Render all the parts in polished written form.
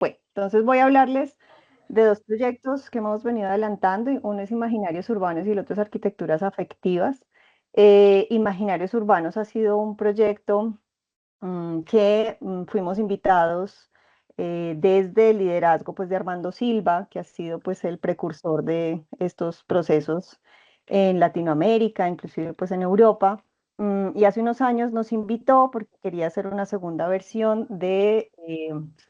Bueno, entonces voy a hablarles de dos proyectos que hemos venido adelantando. Uno es Imaginarios Urbanos y el otro es Arquitecturas Afectivas. Imaginarios Urbanos ha sido un proyecto que fuimos invitados desde el liderazgo pues, de Armando Silva, que ha sido pues, el precursor de estos procesos en Latinoamérica, inclusive pues, en Europa. Y hace unos años nos invitó porque quería hacer una segunda versión de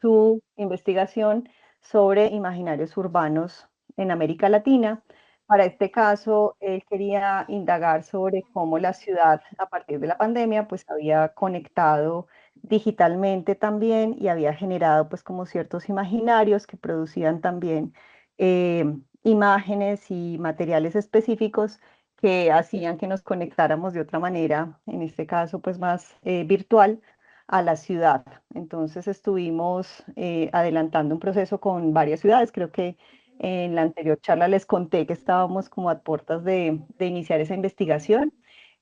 su investigación sobre imaginarios urbanos en América Latina. Para este caso, él quería indagar sobre cómo la ciudad, a partir de la pandemia, pues había conectado digitalmente también y había generado pues como ciertos imaginarios que producían también eh, imágenes y materiales específicos que hacían que nos conectáramos de otra manera, en este caso pues más virtual, a la ciudad. Entonces estuvimos adelantando un proceso con varias ciudades, creo que en la anterior charla les conté que estábamos como a puertas de iniciar esa investigación.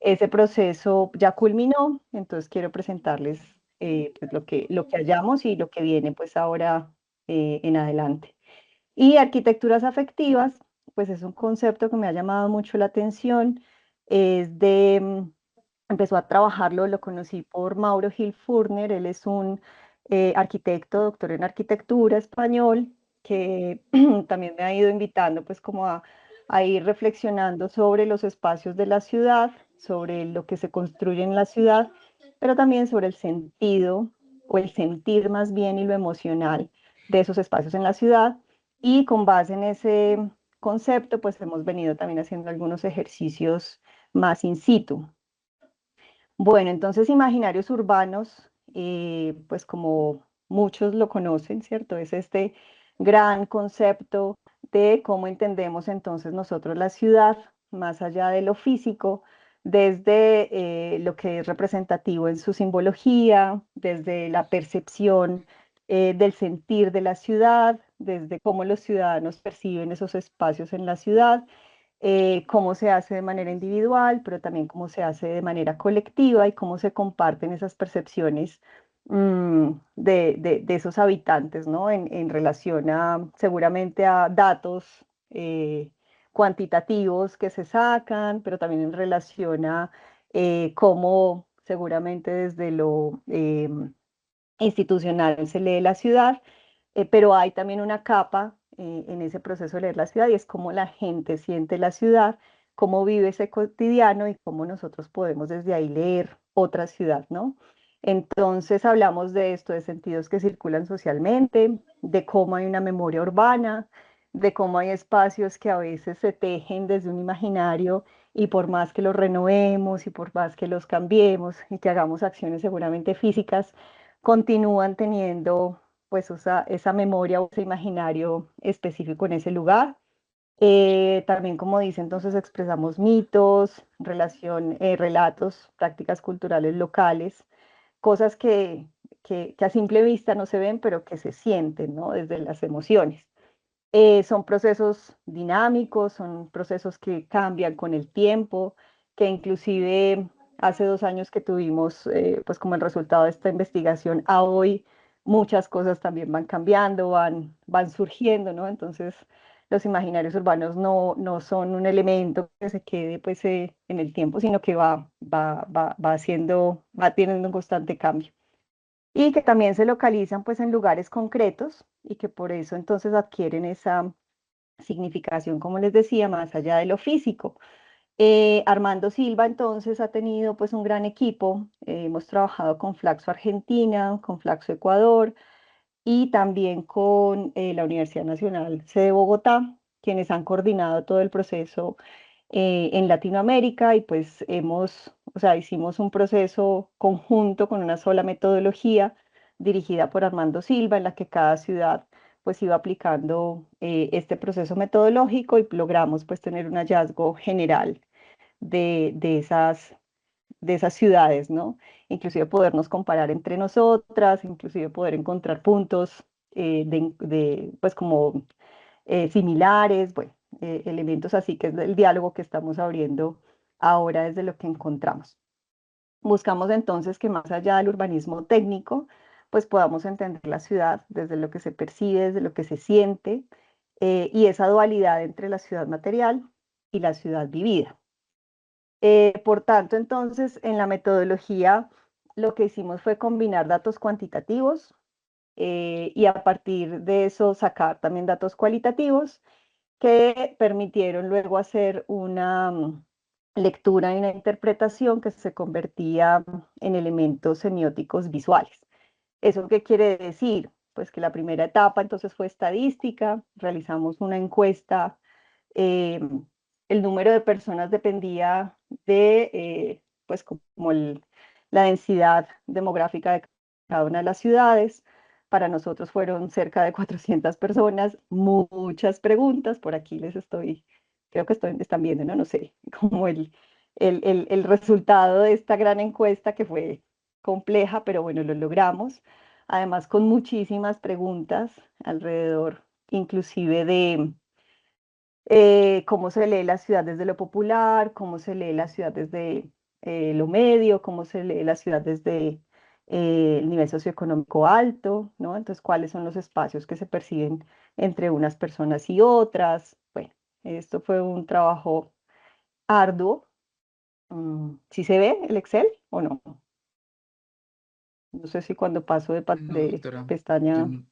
Ese proceso ya culminó, entonces quiero presentarles pues lo que hallamos y lo que viene pues ahora en adelante. Y arquitecturas afectivas, pues es un concepto que me ha llamado mucho la atención. Es de, empezó a trabajarlo, lo conocí por Mauro Gil Furner, él es un arquitecto, doctor en arquitectura español, que también me ha ido invitando pues como a ir reflexionando sobre los espacios de la ciudad, sobre lo que se construye en la ciudad, pero también sobre el sentido o el sentir más bien y lo emocional de esos espacios en la ciudad. Y con base en ese concepto, pues hemos venido también haciendo algunos ejercicios más in situ. Bueno, entonces imaginarios urbanos, pues como muchos lo conocen, ¿cierto? Es este gran concepto de cómo entendemos entonces nosotros la ciudad, más allá de lo físico, desde lo que es representativo en su simbología, desde la percepción del sentir de la ciudad, desde cómo los ciudadanos perciben esos espacios en la ciudad, cómo se hace de manera individual, pero también cómo se hace de manera colectiva y cómo se comparten esas percepciones de esos habitantes, ¿no? En relación a seguramente a datos cuantitativos que se sacan, pero también en relación a cómo seguramente desde lo institucional se lee la ciudad, pero hay también una capa en ese proceso de leer la ciudad y es cómo la gente siente la ciudad, cómo vive ese cotidiano y cómo nosotros podemos desde ahí leer otra ciudad, ¿no? Entonces hablamos de esto, de sentidos que circulan socialmente, de cómo hay una memoria urbana, de cómo hay espacios que a veces se tejen desde un imaginario y por más que los renovemos y por más que los cambiemos y que hagamos acciones seguramente físicas, continúan teniendo pues esa memoria o ese imaginario específico en ese lugar. También, como dice, entonces expresamos mitos, relatos, prácticas culturales locales, cosas que a simple vista no se ven, pero que se sienten, ¿no? Desde las emociones. Son procesos dinámicos, son procesos que cambian con el tiempo, que inclusive hace 2 años que tuvimos, pues como el resultado de esta investigación, a hoy muchas cosas también van cambiando, van surgiendo, ¿no? Entonces, los imaginarios urbanos no son un elemento que se quede pues en el tiempo, sino que va teniendo un constante cambio y que también se localizan pues en lugares concretos y que por eso entonces adquieren esa significación, como les decía, más allá de lo físico. Armando Silva entonces ha tenido pues un gran equipo, hemos trabajado con Flaxo Argentina, con Flaxo Ecuador y también con la Universidad Nacional C de Bogotá, quienes han coordinado todo el proceso en Latinoamérica y pues o sea, hicimos un proceso conjunto con una sola metodología dirigida por Armando Silva, en la que cada ciudad pues iba aplicando este proceso metodológico y logramos pues tener un hallazgo general de esas ciudades, ¿no? Inclusive podernos comparar entre nosotras, inclusive poder encontrar puntos pues como similares, bueno, elementos así que es el diálogo que estamos abriendo ahora desde lo que encontramos. Buscamos entonces que más allá del urbanismo técnico, pues podamos entender la ciudad desde lo que se percibe, desde lo que se siente, y esa dualidad entre la ciudad material y la ciudad vivida. Por tanto, entonces, en la metodología lo que hicimos fue combinar datos cuantitativos y a partir de eso sacar también datos cualitativos que permitieron luego hacer una lectura y una interpretación que se convertía en elementos semióticos visuales. ¿Eso qué quiere decir? Pues que la primera etapa entonces fue estadística, realizamos una encuesta, eh, el número de personas dependía de, pues como la densidad demográfica de cada una de las ciudades. Para nosotros fueron cerca de 400 personas, muchas preguntas, por aquí les estoy, creo que están viendo, no, no sé, como el resultado de esta gran encuesta que fue compleja, pero bueno, lo logramos. Además, con muchísimas preguntas alrededor, inclusive de cómo se lee la ciudad desde lo popular, cómo se lee la ciudad desde lo medio, cómo se lee la ciudad desde el nivel socioeconómico alto, ¿no? Entonces, cuáles son los espacios que se perciben entre unas personas y otras. Bueno, esto fue un trabajo arduo. ¿Sí se ve el Excel o no? No sé si cuando paso No, de doctora, yo pestaña. no,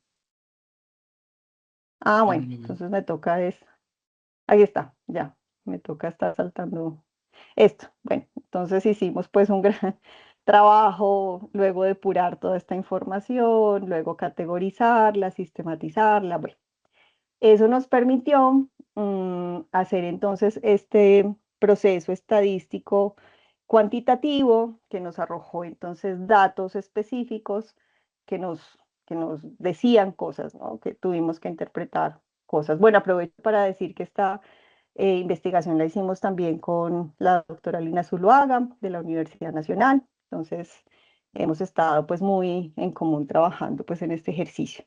Ah, yo no bueno, lo veo. entonces me toca es. Ahí está, ya. Me toca estar saltando esto. Bueno, entonces hicimos pues un gran trabajo, luego depurar toda esta información, luego categorizarla, sistematizarla. Bueno, eso nos permitió hacer entonces este proceso estadístico cuantitativo que nos arrojó entonces datos específicos que nos, que nos decían cosas, ¿no? Que tuvimos que interpretar cosas. Bueno, aprovecho para decir que esta investigación la hicimos también con la doctora Lina Zuluaga de la Universidad Nacional. Entonces, hemos estado pues muy en común trabajando pues en este ejercicio.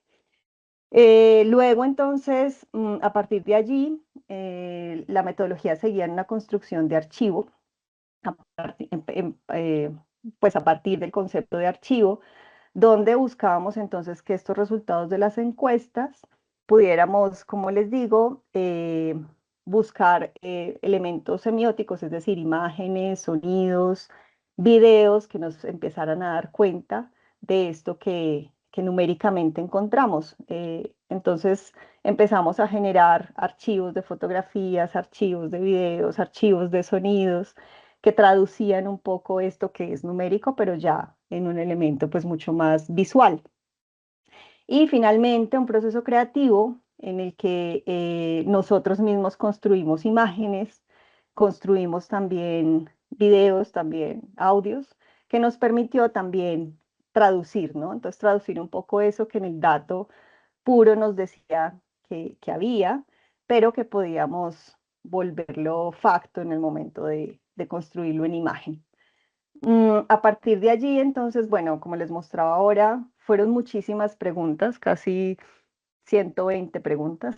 Luego, entonces, a partir de allí, la metodología seguía en una construcción de archivo, a pues a partir del concepto de archivo, donde buscábamos entonces que estos resultados de las encuestas pudiéramos, como les digo, buscar elementos semióticos, es decir, imágenes, sonidos, videos que nos empezaran a dar cuenta de esto que numéricamente encontramos. Entonces empezamos a generar archivos de fotografías, archivos de videos, archivos de sonidos que traducían un poco esto que es numérico, pero ya en un elemento pues mucho más visual. Y finalmente un proceso creativo en el que nosotros mismos construimos imágenes, construimos también videos, también audios, que nos permitió también traducir, ¿no? Entonces traducir un poco eso que en el dato puro nos decía que había, pero que podíamos volverlo facto en el momento de construirlo en imagen. A partir de allí, entonces, bueno, como les mostraba ahora, fueron muchísimas preguntas, casi 120 preguntas.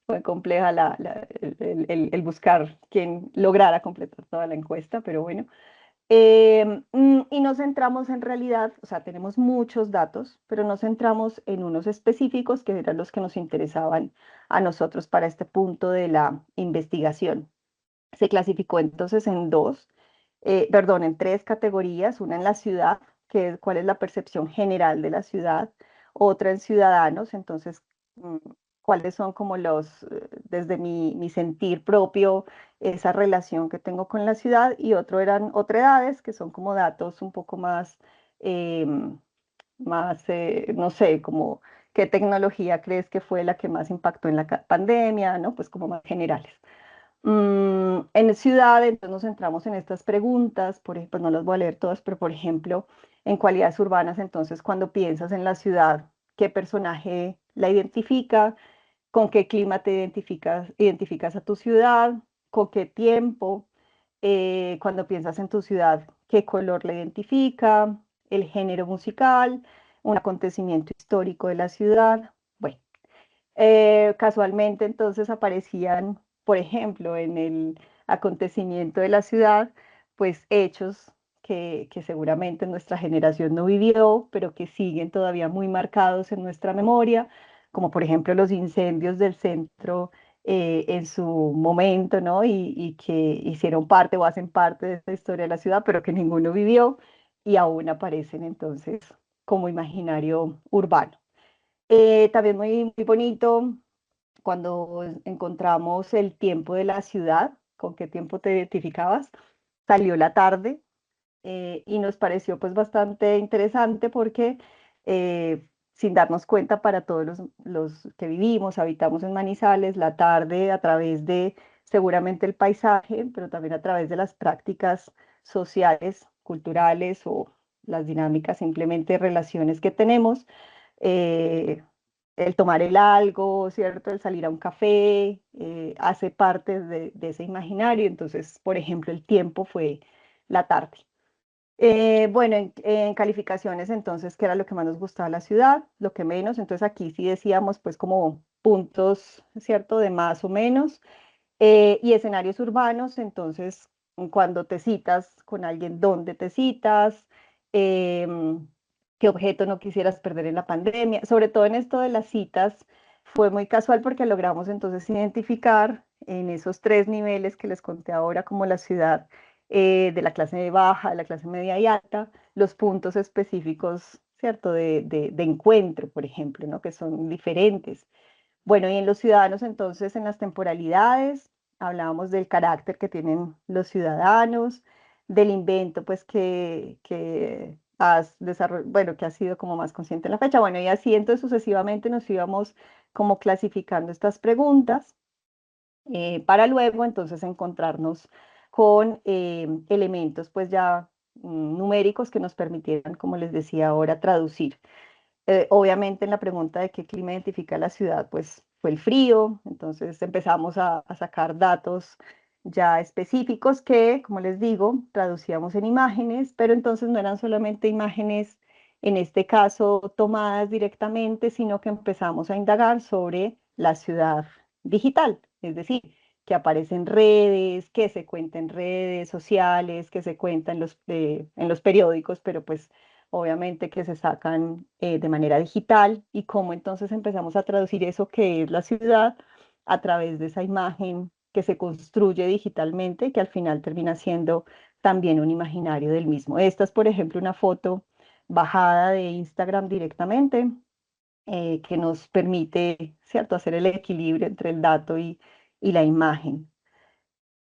Fue compleja el buscar quién lograra completar toda la encuesta, pero bueno. Y nos centramos en realidad, o sea, tenemos muchos datos, pero nos centramos en unos específicos que eran los que nos interesaban a nosotros para este punto de la investigación. Se clasificó entonces en perdón, en tres categorías, una en la ciudad, que es cuál es la percepción general de la ciudad, otra en ciudadanos, entonces, mm, cuáles son como desde mi sentir propio, esa relación que tengo con la ciudad, y otro eran otredades, que son como datos un poco más, no sé, como qué tecnología crees que fue la que más impactó en la pandemia, ¿no? Pues como más generales. En ciudad, entonces nos centramos en estas preguntas, por ejemplo, no las voy a leer todas, pero por ejemplo, en cualidades urbanas, entonces cuando piensas en la ciudad, ¿qué personaje la identifica? ¿Con qué clima te identificas a tu ciudad? ¿Con qué tiempo? Cuando piensas en tu ciudad, ¿qué color la identifica? ¿El género musical? ¿Un acontecimiento histórico de la ciudad? Bueno. Casualmente entonces aparecían, por ejemplo, en el acontecimiento de la ciudad, pues hechos que seguramente nuestra generación no vivió, pero que siguen todavía muy marcados en nuestra memoria, como por ejemplo los incendios del centro en su momento, ¿no? Y que hicieron parte o hacen parte de esta historia de la ciudad, pero que ninguno vivió y aún aparecen entonces como imaginario urbano. También muy bonito cuando encontramos el tiempo de la ciudad, con qué tiempo te identificabas, salió la tarde y nos pareció pues bastante interesante porque sin darnos cuenta para todos los que vivimos, habitamos en Manizales, la tarde a través de seguramente el paisaje, pero también a través de las prácticas sociales, culturales o las dinámicas, simplemente relaciones que tenemos, eh, el tomar el algo, ¿cierto? El salir a un café, hace parte de ese imaginario. Entonces, por ejemplo, el tiempo fue la tarde. Bueno, en calificaciones, entonces, ¿qué era lo que más nos gustaba de la ciudad? Lo que menos. Entonces, aquí sí decíamos, pues, como puntos, ¿cierto? De más o menos. Y escenarios urbanos, entonces, cuando te citas con alguien, ¿dónde te citas? Em, ¿Qué objeto no quisieras perder en la pandemia? Sobre todo en esto de las citas, fue muy casual porque logramos entonces identificar en esos tres niveles que les conté ahora, como la ciudad de la clase baja, de la clase media y alta, los puntos específicos, ¿cierto? De encuentro, por ejemplo, ¿no? Que son diferentes. Bueno, y en los ciudadanos, entonces, en las temporalidades, hablábamos del carácter que tienen los ciudadanos, del invento, pues, que has desarrollado, bueno, que has sido como más consciente en la fecha. Bueno, y así, entonces, sucesivamente nos íbamos como clasificando estas preguntas para luego, entonces, encontrarnos con elementos, pues, ya numéricos que nos permitieran, como les decía ahora, traducir. Obviamente en la pregunta de qué clima identifica la ciudad, pues fue el frío, entonces empezamos a sacar datos ya específicos que, como les digo, traducíamos en imágenes, pero entonces no eran solamente imágenes, en este caso, tomadas directamente, sino que empezamos a indagar sobre la ciudad digital, es decir, que aparece en redes, que se cuenta en redes sociales, que se cuenta en los periódicos, pero pues obviamente que se sacan de manera digital y cómo entonces empezamos a traducir eso que es la ciudad a través de esa imagen que se construye digitalmente, que al final termina siendo también un imaginario del mismo. Esta es, por ejemplo, una foto bajada de Instagram directamente, que nos permite, ¿cierto?, hacer el equilibrio entre el dato y la imagen.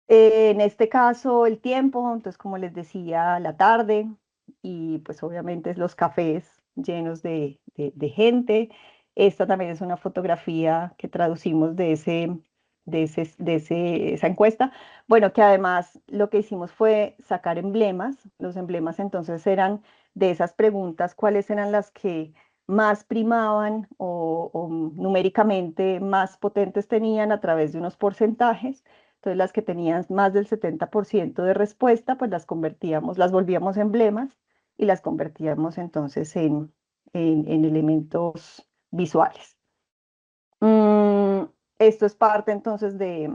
En este caso, el tiempo, entonces, como les decía, la tarde y pues obviamente los cafés llenos de gente. Esta también es una fotografía que traducimos esa encuesta. Bueno, que además lo que hicimos fue sacar emblemas. Los emblemas entonces eran de esas preguntas, cuáles eran las que más primaban o numéricamente más potentes tenían a través de unos porcentajes. Entonces, las que tenían más del 70% de respuesta, pues las convertíamos, las volvíamos emblemas y las convertíamos entonces en elementos visuales. Mm, Esto es parte entonces de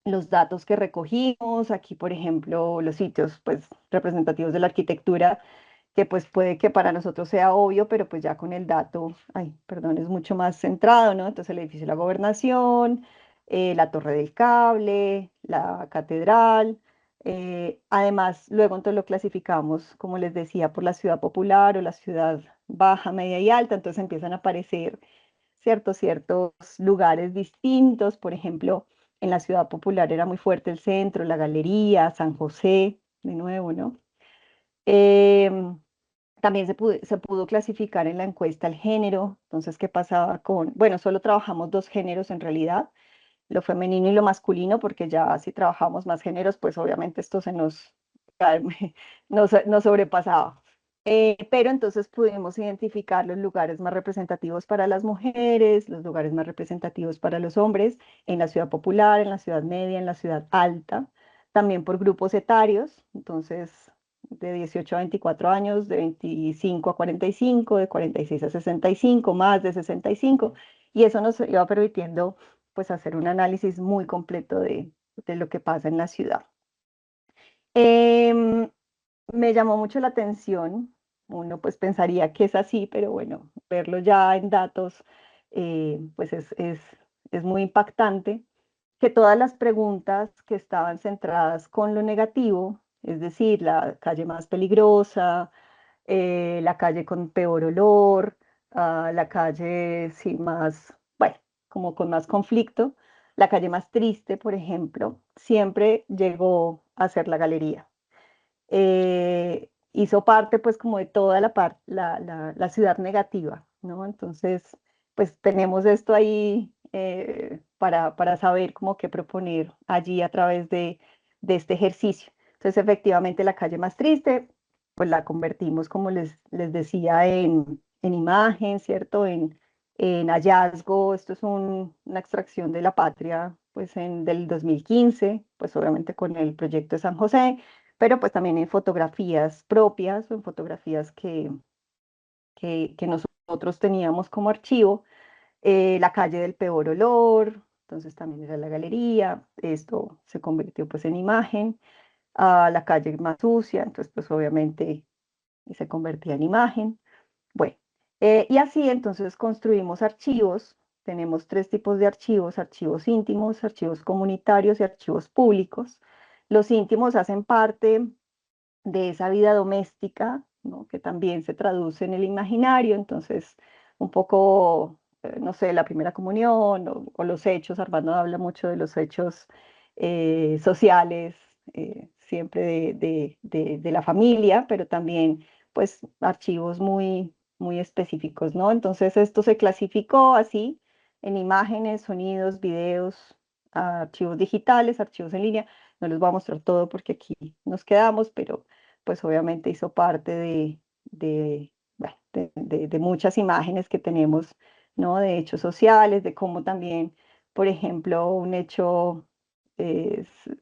los datos que recogimos. Aquí, por ejemplo, los sitios pues, representativos de la arquitectura, que pues puede que para nosotros sea obvio, pero pues ya con el dato, ay, perdón, es mucho más centrado, ¿no? Entonces el edificio de la Gobernación, la Torre del Cable, la Catedral. Además, luego entonces lo clasificamos, como les decía, por la ciudad popular o la ciudad baja, media y alta. Entonces empiezan a aparecer ciertos lugares distintos. Por ejemplo, en la ciudad popular era muy fuerte el centro, la galería, San José, de nuevo, ¿no? Em, También se pudo clasificar en la encuesta el género. Entonces, ¿qué pasaba con? Bueno, solo trabajamos dos géneros en realidad, lo femenino y lo masculino, porque ya si trabajamos más géneros, pues obviamente esto se nos, nos sobrepasaba. Pero entonces pudimos identificar los lugares más representativos para las mujeres, los lugares más representativos para los hombres, en la ciudad popular, en la ciudad media, en la ciudad alta, también por grupos etarios, entonces de 18 a 24 años, de 25 a 45, de 46 a 65, más de 65, y eso nos iba permitiendo pues hacer un análisis muy completo de lo que pasa en la ciudad. Em, me llamó mucho la atención. Uno pues pensaría que es así, pero bueno, verlo ya en datos pues es muy impactante, que todas las preguntas que estaban centradas con lo negativo, es decir, la calle más peligrosa, la calle con peor olor, la calle sí, más, bueno, como con más conflicto, la calle más triste, por ejemplo, siempre llegó a ser la galería. Hizo parte pues como de toda la ciudad negativa, ¿no? Entonces, pues tenemos esto ahí para saber cómo qué proponer allí a través de este ejercicio. Entonces, efectivamente, la calle más triste, pues la convertimos, como les decía, en imagen, ¿cierto? En hallazgo. Esto es una extracción de la patria, pues del 2015, pues obviamente con el proyecto de San José, pero pues también en fotografías propias o en fotografías que nosotros teníamos como archivo. La calle del peor olor, entonces también era la galería, esto se convirtió pues en imagen. La calle más sucia, entonces pues obviamente se convertía en imagen. Bueno, y así entonces construimos archivos. Tenemos tres tipos de archivos: archivos íntimos, archivos comunitarios y archivos públicos. Los íntimos hacen parte de esa vida doméstica, ¿no? Que también se traduce en el imaginario. Entonces, un poco, no sé, la primera comunión o los hechos. Armando habla mucho de los hechos sociales, siempre de la familia, pero también pues archivos muy específicos, ¿no? Entonces esto se clasificó así en imágenes, sonidos, videos, archivos digitales, archivos en línea. No les voy a mostrar todo porque aquí nos quedamos, pero pues obviamente hizo parte bueno, de muchas imágenes que tenemos, ¿no? De hechos sociales, de cómo también, por ejemplo, un hecho,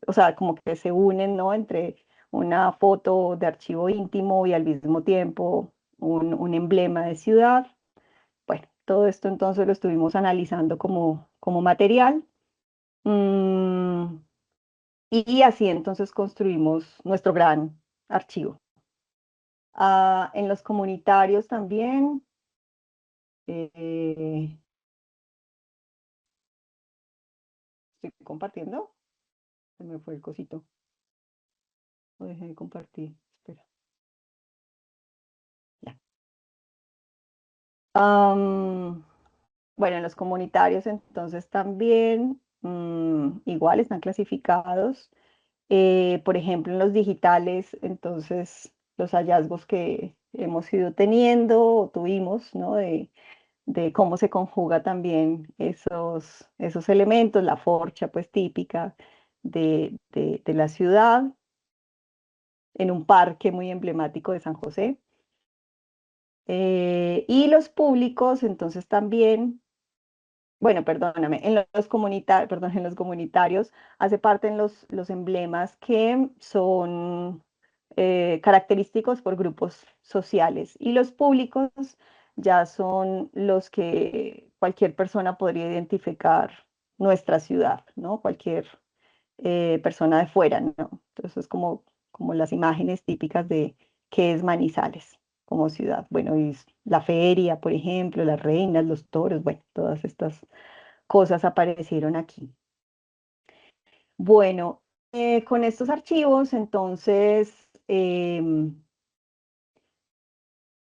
o sea, como que se unen, ¿no? Entre una foto de archivo íntimo y al mismo tiempo un emblema de ciudad. Bueno, todo esto entonces lo estuvimos analizando como material. Mm, y así entonces construimos nuestro gran archivo. En los comunitarios también. eh, Estoy compartiendo. Se me fue el cosito. Lo dejé de compartir. Espera. Ya. Bueno, en los comunitarios entonces también igual están clasificados. Por ejemplo, en los digitales, entonces los hallazgos que hemos ido teniendo o tuvimos, ¿no? De cómo se conjuga también esos elementos, la forcha pues típica de la ciudad, en un parque muy emblemático de San José. Y los públicos, entonces también, bueno, perdóname, perdón, en los comunitarios hace parte en los emblemas que son característicos por grupos sociales, y los públicos ya son los que cualquier persona podría identificar nuestra ciudad, ¿no? Cualquier persona de fuera, ¿no? Entonces es como las imágenes típicas de qué es Manizales como ciudad. Bueno, y la feria, por ejemplo, las reinas, los toros, bueno, todas estas cosas aparecieron aquí. Bueno, con estos archivos, entonces,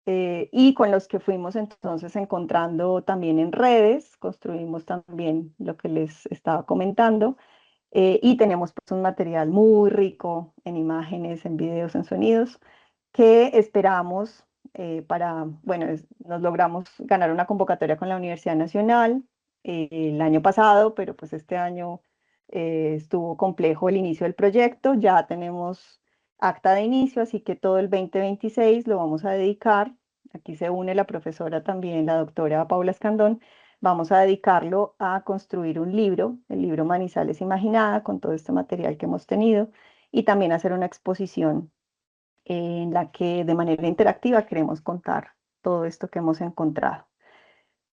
y con los que fuimos entonces encontrando también en redes, construimos también lo que les estaba comentando. Y tenemos pues un material muy rico en imágenes, en videos, en sonidos, que esperamos bueno, nos logramos ganar una convocatoria con la Universidad Nacional el año pasado, pero pues este año estuvo complejo el inicio del proyecto. Ya tenemos acta de inicio, así que todo el 2026 lo vamos a dedicar. Aquí se une la profesora también, la doctora Paula Escandón. Vamos a dedicarlo a construir un libro, el libro Manizales Imaginada, con todo este material que hemos tenido, y también hacer una exposición en la que de manera interactiva queremos contar todo esto que hemos encontrado.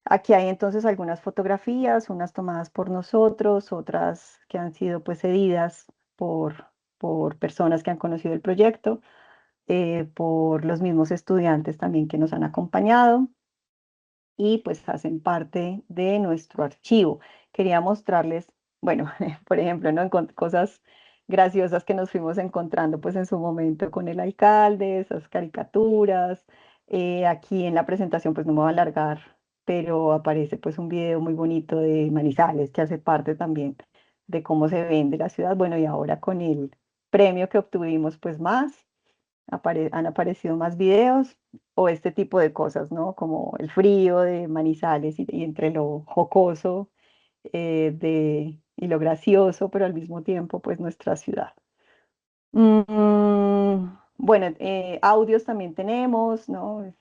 Aquí hay entonces algunas fotografías, unas tomadas por nosotros, otras que han sido pues cedidas por personas que han conocido el proyecto. por los mismos estudiantes también que nos han acompañado y pues hacen parte de nuestro archivo. Quería mostrarles, bueno, por ejemplo, ¿no? Cosas graciosas que nos fuimos encontrando pues en su momento con el alcalde, esas caricaturas. Aquí en la presentación pues no me voy a alargar, pero aparece pues un video muy bonito de Manizales que hace parte también de cómo se vende la ciudad. Bueno, y ahora con el premio que obtuvimos pues más han aparecido más videos o este tipo de cosas, ¿no? Como el frío de Manizales y entre lo jocoso y lo gracioso, pero al mismo tiempo, pues nuestra ciudad. Bueno, audios también tenemos, ¿no?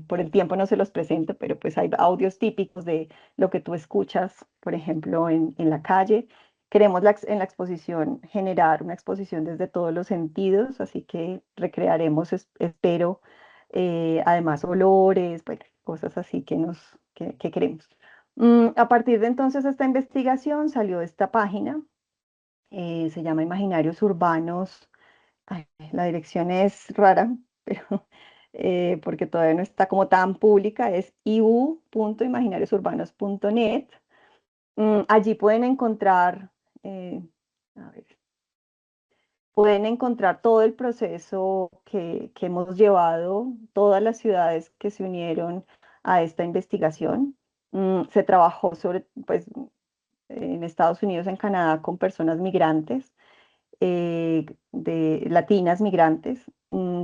Por el tiempo no se los presento, pero pues hay audios típicos de lo que tú escuchas, por ejemplo, en la calle. Queremos en la exposición generar una exposición desde todos los sentidos, así que recrearemos, espero, además olores, bueno, cosas así que queremos. A partir de entonces esta investigación salió esta página, se llama Imaginarios Urbanos. Ay, la dirección es rara, pero porque todavía no está como tan pública, es iu.imaginariosurbanos.net. Allí pueden encontrar, eh, a ver, pueden encontrar todo el proceso que hemos llevado, todas las ciudades que se unieron a esta investigación. Se trabajó sobre, pues, en Estados Unidos, en Canadá, con personas migrantes de latinas migrantes.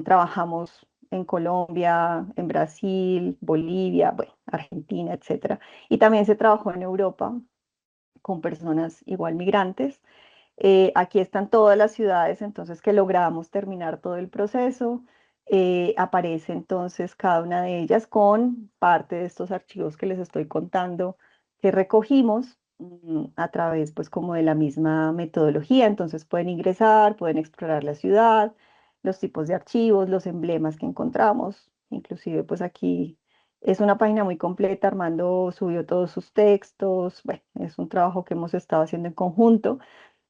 Trabajamos en Colombia, en Brasil, Bolivia, bueno, Argentina, etcétera. Y también se trabajó en Europa con personas igual migrantes. Aquí están todas las ciudades, entonces que logramos terminar todo el proceso. Aparece entonces cada una de ellas con parte de estos archivos que les estoy contando que recogimos a través pues como de la misma metodología. Entonces pueden ingresar, pueden explorar la ciudad, los tipos de archivos, los emblemas que encontramos. Inclusive pues aquí es una página muy completa. Armando subió todos sus textos. Bueno, es un trabajo que hemos estado haciendo en conjunto.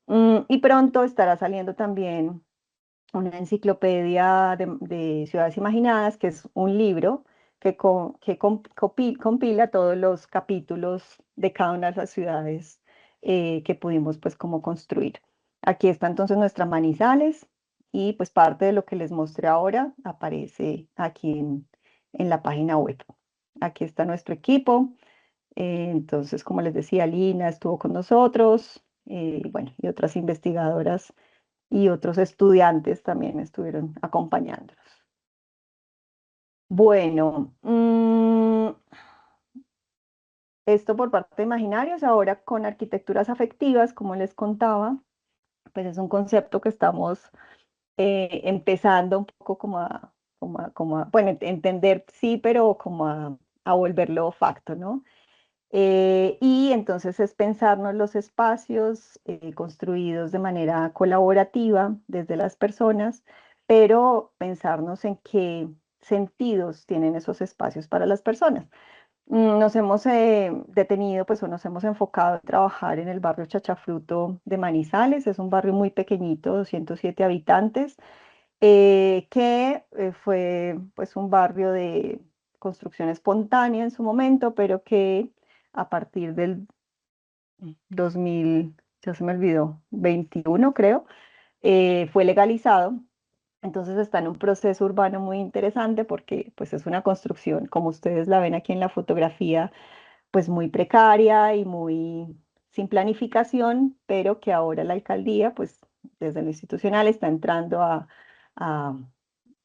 Y pronto estará saliendo también una enciclopedia de ciudades imaginadas, que es un libro que compila todos los capítulos de cada una de las ciudades que pudimos pues como construir. Aquí está entonces nuestra Manizales y pues parte de lo que les mostré ahora aparece aquí en la página web. Aquí está nuestro equipo. Entonces, como les decía, Lina estuvo con nosotros, bueno, y otras investigadoras y otros estudiantes también estuvieron acompañándonos. Bueno, esto por parte de Imaginarios, ahora con arquitecturas afectivas, como les contaba, pues es un concepto que estamos empezando un poco bueno, entender sí, pero como a volverlo facto, ¿no? Y entonces es pensarnos los espacios construidos de manera colaborativa desde las personas, pero pensarnos en qué sentidos tienen esos espacios para las personas. Nos hemos detenido, pues, o nos hemos enfocado en trabajar en el barrio Chachafruto de Manizales. Es un barrio muy pequeñito, 207 habitantes, que fue pues un barrio de construcción espontánea en su momento, pero que a partir del 2000, ya se me olvidó, 21 creo, fue legalizado. Entonces está en un proceso urbano muy interesante porque pues es una construcción, como ustedes la ven aquí en la fotografía, pues muy precaria y muy sin planificación, pero que ahora la alcaldía pues desde lo institucional está entrando a, a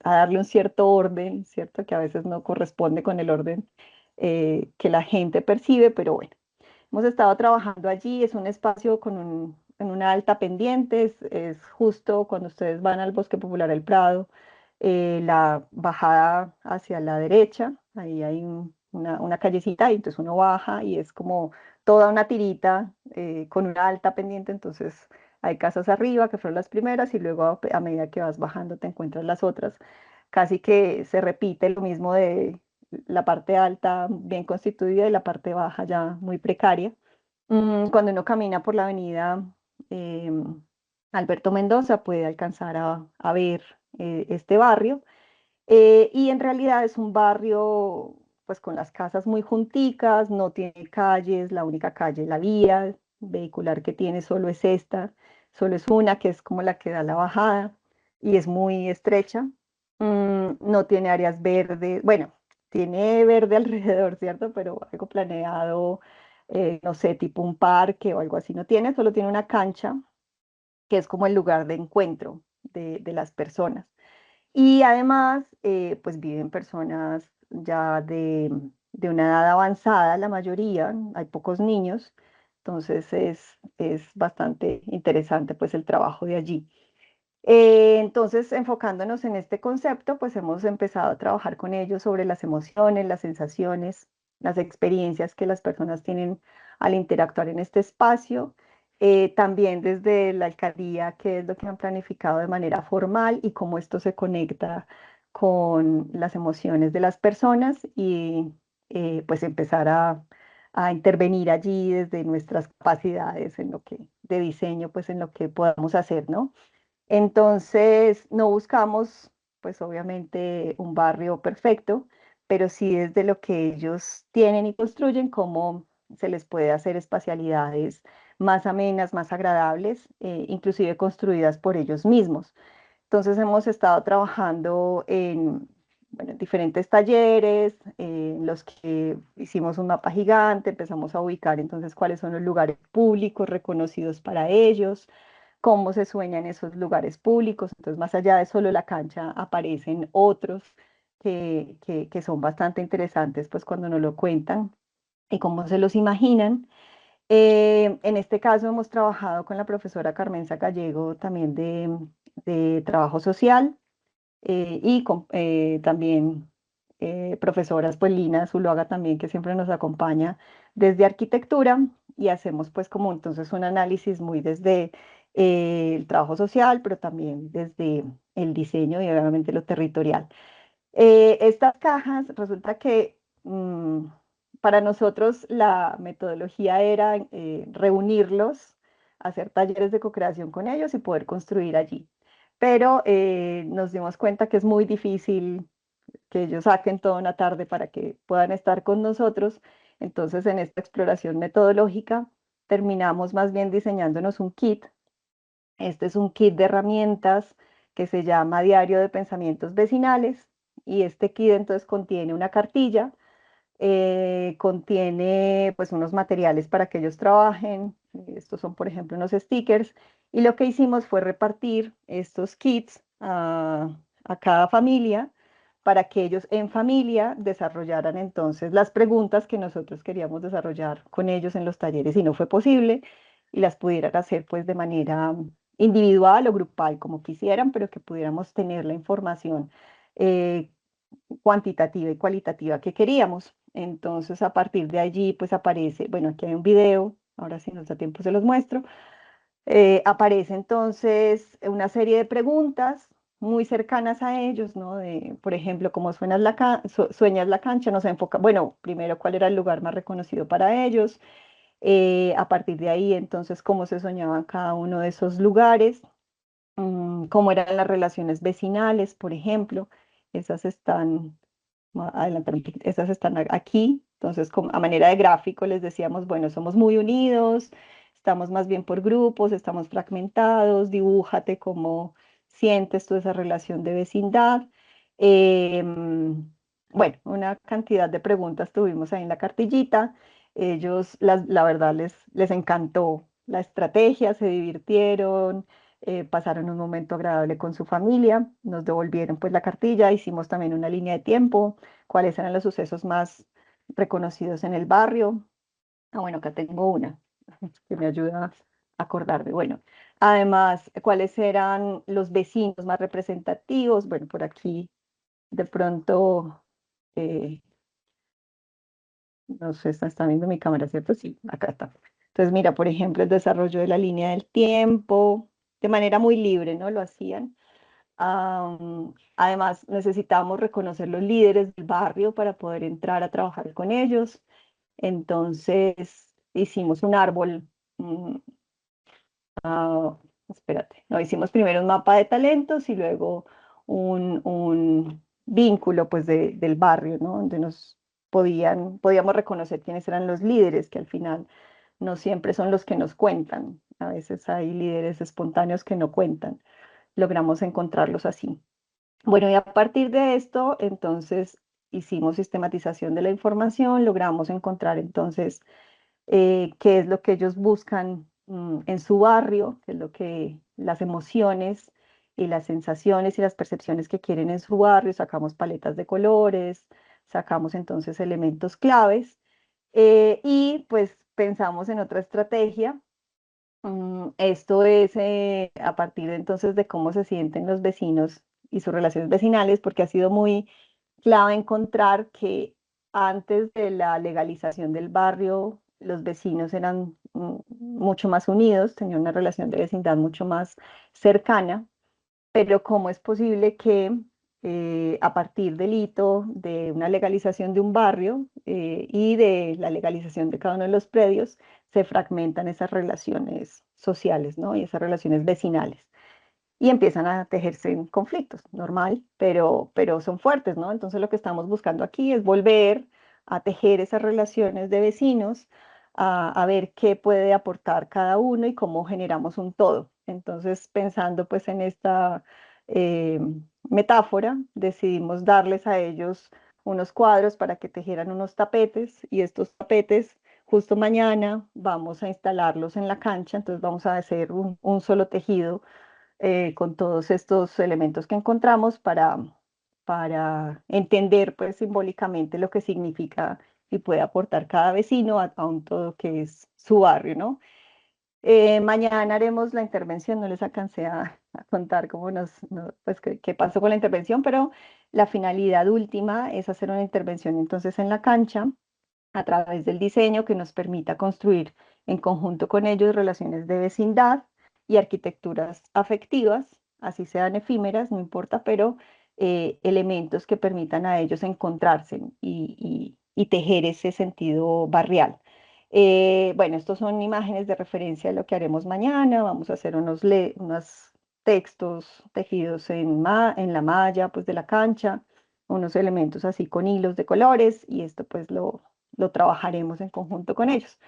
darle un cierto orden, ¿cierto? Que a veces no corresponde con el orden que la gente percibe, pero bueno. Hemos estado trabajando allí, es un espacio en una alta pendiente, es justo cuando ustedes van al Bosque Popular El Prado, la bajada hacia la derecha, ahí hay una callecita y entonces uno baja y es como toda una tirita con una alta pendiente, entonces hay casas arriba que fueron las primeras y luego a medida que vas bajando te encuentras las otras. Casi que se repite lo mismo de la parte alta bien constituida y la parte baja ya muy precaria. Cuando uno camina por la avenida Alberto Mendoza puede alcanzar a ver este barrio. Y en realidad es un barrio pues con las casas muy junticas, no tiene calles, la única calle, la vía vehicular que tiene solo es esta, solo es una que es como la que da la bajada y es muy estrecha. No tiene áreas verdes, bueno, tiene verde alrededor, ¿cierto? Pero algo planeado, no sé, tipo un parque o algo así no tiene, solo tiene una cancha que es como el lugar de encuentro de las personas. Y además, pues viven personas ya de una edad avanzada, la mayoría, hay pocos niños, entonces es bastante interesante pues el trabajo de allí. Entonces, enfocándonos en este concepto, pues hemos empezado a trabajar con ellos sobre las emociones, las sensaciones, las experiencias que las personas tienen al interactuar en este espacio. También desde la alcaldía, qué es lo que han planificado de manera formal y cómo esto se conecta con las emociones de las personas y pues empezar a intervenir allí desde nuestras capacidades en lo que, de diseño, pues en lo que podamos hacer, ¿no? Entonces, no buscamos, pues obviamente, un barrio perfecto, pero sí desde lo que ellos tienen y construyen, cómo se les puede hacer espacialidades más amenas, más agradables, inclusive construidas por ellos mismos. Entonces, hemos estado trabajando en, bueno, en diferentes talleres, en los que hicimos un mapa gigante, empezamos a ubicar entonces cuáles son los lugares públicos reconocidos para ellos, cómo se sueña en esos lugares públicos. Entonces, más allá de solo la cancha, aparecen otros que son bastante interesantes, pues cuando nos lo cuentan y cómo se los imaginan. En este caso hemos trabajado con la profesora Carmenza Gallego también de trabajo social y también profesoras, pues Lina Zuluaga también, que siempre nos acompaña desde arquitectura y hacemos pues como entonces un análisis muy desde el trabajo social, pero también desde el diseño y obviamente lo territorial. Estas cajas, resulta que para nosotros la metodología era reunirlos, hacer talleres de co-creación con ellos y poder construir allí. Pero nos dimos cuenta que es muy difícil que ellos saquen toda una tarde para que puedan estar con nosotros. Entonces, en esta exploración metodológica, terminamos más bien diseñándonos un kit. Este es un kit de herramientas que se llama Diario de Pensamientos Vecinales y este kit entonces contiene una cartilla, contiene pues unos materiales para que ellos trabajen. Estos son, por ejemplo, unos stickers. Y lo que hicimos fue repartir estos kits a cada familia para que ellos en familia desarrollaran entonces las preguntas que nosotros queríamos desarrollar con ellos en los talleres y no fue posible y las pudieran hacer pues de manera individual o grupal, como quisieran, pero que pudiéramos tener la información eh, cuantitativa y cualitativa que queríamos. Entonces, a partir de allí, pues aparece, bueno, aquí hay un video, ahora si nos da tiempo se los muestro. Aparece entonces una serie de preguntas muy cercanas a ellos, ¿no? De, por ejemplo, ¿cómo sueñas la cancha? Nos enfoca, bueno, primero, ¿cuál era el lugar más reconocido para ellos? A partir de ahí, entonces, ¿cómo se soñaban cada uno de esos lugares? Cómo eran las relaciones vecinales, por ejemplo. Esas están, voy a adelantar un poquito, esas están aquí. Entonces, a manera de gráfico les decíamos, bueno, somos muy unidos, estamos más bien por grupos, estamos fragmentados, dibújate cómo sientes tú esa relación de vecindad. Bueno, una cantidad de preguntas tuvimos ahí en la cartillita. Ellos, la verdad, les encantó la estrategia, se divirtieron, pasaron un momento agradable con su familia, nos devolvieron pues la cartilla, hicimos también una línea de tiempo, cuáles eran los sucesos más reconocidos en el barrio. Ah, bueno, acá tengo una que me ayuda a acordarme. Bueno, además, cuáles eran los vecinos más representativos. Bueno, por aquí de pronto, eh, no sé, está viendo mi cámara, ¿cierto? Sí, acá está. Entonces, mira, por ejemplo, el desarrollo de la línea del tiempo, de manera muy libre, ¿no? Lo hacían. Además, necesitábamos reconocer los líderes del barrio para poder entrar a trabajar con ellos. Entonces, hicimos un árbol. Espérate, no, hicimos primero un mapa de talentos y luego un vínculo pues del barrio, ¿no? Donde podíamos reconocer quiénes eran los líderes, que al final no siempre son los que nos cuentan. A veces hay líderes espontáneos que no cuentan. Logramos encontrarlos así. Bueno, y a partir de esto, entonces hicimos sistematización de la información, logramos encontrar entonces qué es lo que ellos buscan en su barrio, qué es lo que las emociones y las sensaciones y las percepciones que quieren en su barrio, sacamos paletas de colores, sacamos entonces elementos claves y pues pensamos en otra estrategia. Esto es a partir de, entonces de cómo se sienten los vecinos y sus relaciones vecinales, porque ha sido muy clave encontrar que antes de la legalización del barrio, los vecinos eran mucho más unidos, tenían una relación de vecindad mucho más cercana, pero ¿cómo es posible que a partir del hito de una legalización de un barrio y de la legalización de cada uno de los predios, se fragmentan esas relaciones sociales, ¿no? Y esas relaciones vecinales? Y empiezan a tejerse en conflictos, normal, pero son fuertes, ¿no? Entonces lo que estamos buscando aquí es volver a tejer esas relaciones de vecinos, a ver qué puede aportar cada uno y cómo generamos un todo. Entonces, pensando pues en esta eh, metáfora, decidimos darles a ellos unos cuadros para que tejieran unos tapetes y estos tapetes justo mañana vamos a instalarlos en la cancha, entonces vamos a hacer un solo tejido con todos estos elementos que encontramos para entender pues simbólicamente lo que significa y puede aportar cada vecino a un todo que es su barrio, ¿no? Mañana haremos la intervención, no les alcancé a contar cómo pues qué pasó con la intervención, pero la finalidad última es hacer una intervención entonces en la cancha a través del diseño que nos permita construir en conjunto con ellos relaciones de vecindad y arquitecturas afectivas, así sean efímeras, no importa, pero elementos que permitan a ellos encontrarse y tejer ese sentido barrial. Bueno, estos son imágenes de referencia de lo que haremos mañana. Vamos a hacer unos textos tejidos en la malla pues, de la cancha, unos elementos así con hilos de colores y esto pues lo trabajaremos en conjunto con ellos.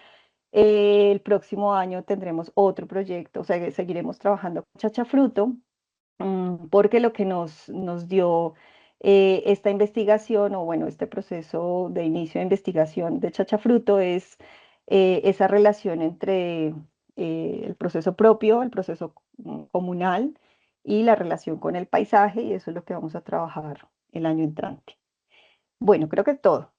El próximo año tendremos otro proyecto, o sea, seguiremos trabajando con Chachafruto, porque lo que nos dio esta investigación, o bueno, este proceso de inicio de investigación de Chachafruto es esa relación entre el proceso propio, el proceso comunal y la relación con el paisaje, y eso es lo que vamos a trabajar el año entrante. Bueno, creo que es todo.